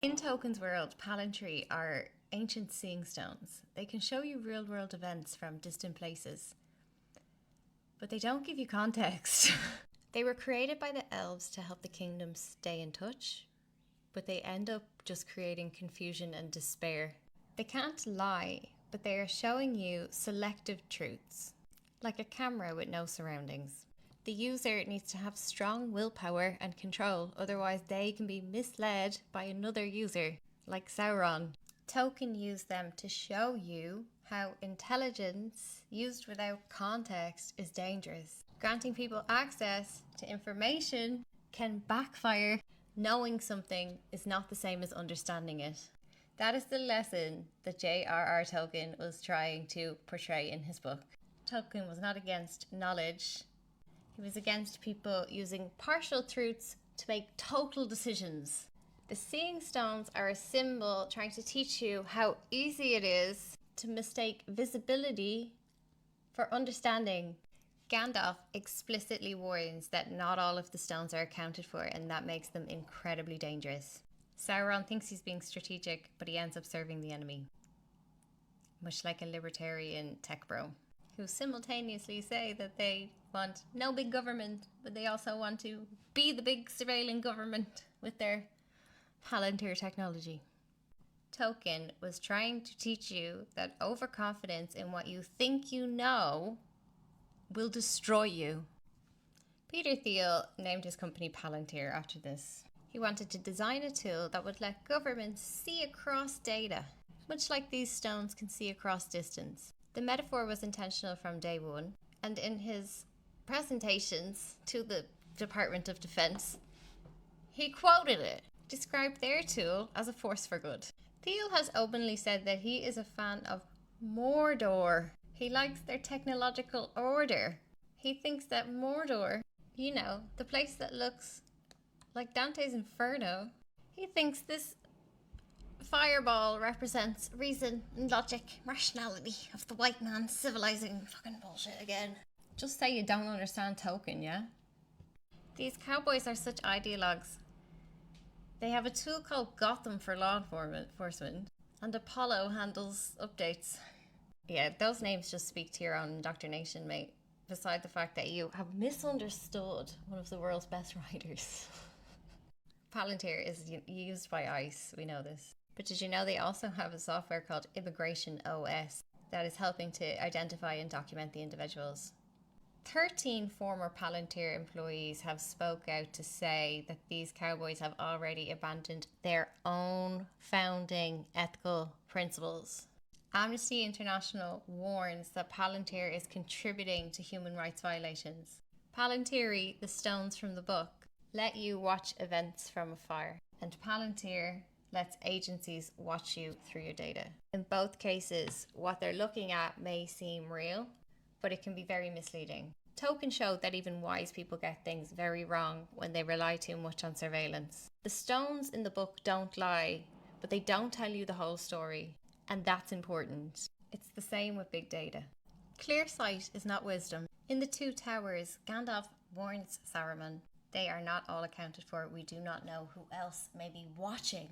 In Tolkien's world, Palantíri are ancient seeing stones. They can show you real-world events from distant places, but they don't give you context. They were created by the elves to help the kingdom stay in touch, but they end up just creating confusion and despair. They can't lie, but they are showing you selective truths, like a camera with no surroundings. The user needs to have strong willpower and control, otherwise they can be misled by another user, like Sauron. Tolkien used them to show you how intelligence used without context is dangerous. Granting people access to information can backfire. Knowing something is not the same as understanding it. That is the lesson that J.R.R. Tolkien was trying to portray in his book. Tolkien was not against knowledge. He was against people using partial truths to make total decisions. The seeing stones are a symbol trying to teach you how easy it is to mistake visibility for understanding. Gandalf explicitly warns that not all of the stones are accounted for, and that makes them incredibly dangerous. Sauron thinks he's being strategic, but he ends up serving the enemy. Much like a libertarian tech bro, who simultaneously say that they want no big government, but they also want to be the big surveilling government with their Palantir technology. Tolkien was trying to teach you that overconfidence in what you think you know will destroy you. Peter Thiel named his company Palantir after this. He wanted to design a tool that would let governments see across data, much like these stones can see across distance. The metaphor was intentional from day one, and in his presentations to the Department of Defense, he quoted it, described their tool as a force for good. Thiel has openly said that he is a fan of Mordor. He likes their technological order. He thinks that Mordor, you know, the place that looks like Dante's Inferno, he thinks this fireball represents reason and logic, rationality of the white man civilizing fucking bullshit again. Just say you don't understand Tolkien, yeah? These cowboys are such ideologues. They have a tool called Gotham for law enforcement, and Apollo handles updates. Yeah, those names just speak to your own indoctrination, mate. Beside the fact that you have misunderstood one of the world's best writers. Palantir is used by ICE, we know this. But did you know they also have a software called Immigration OS that is helping to identify and document the individuals? 13 former Palantir employees have spoke out to say that these cowboys have already abandoned their own founding ethical principles. Amnesty International warns that Palantir is contributing to human rights violations. Palantíri, the stones from the book, let you watch events from afar, and Palantir lets agencies watch you through your data. In both cases, what they're looking at may seem real, but it can be very misleading. Tolkien showed that even wise people get things very wrong when they rely too much on surveillance. The stones in the book don't lie, but they don't tell you the whole story, and that's important. It's the same with big data. Clear sight is not wisdom. In the Two Towers, Gandalf warns Saruman, they are not all accounted for. We do not know who else may be watching.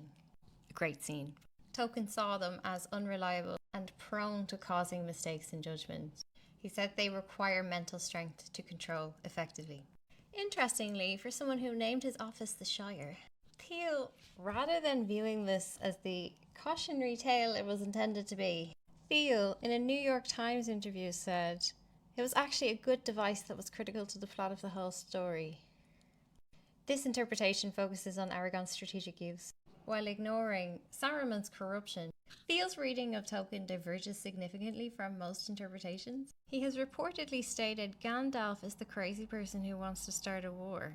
A great scene. Tolkien saw them as unreliable and prone to causing mistakes in judgment. He said they require mental strength to control effectively. Interestingly, for someone who named his office the Shire, Thiel, rather than viewing this as the cautionary tale it was intended to be, Thiel, in a New York Times interview, said, it was actually a good device that was critical to the plot of the whole story. This interpretation focuses on Aragorn's strategic use, while ignoring Saruman's corruption. Thiel's reading of Tolkien diverges significantly from most interpretations. He has reportedly stated Gandalf is the crazy person who wants to start a war.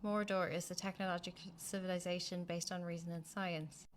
Mordor is the technological civilization based on reason and science.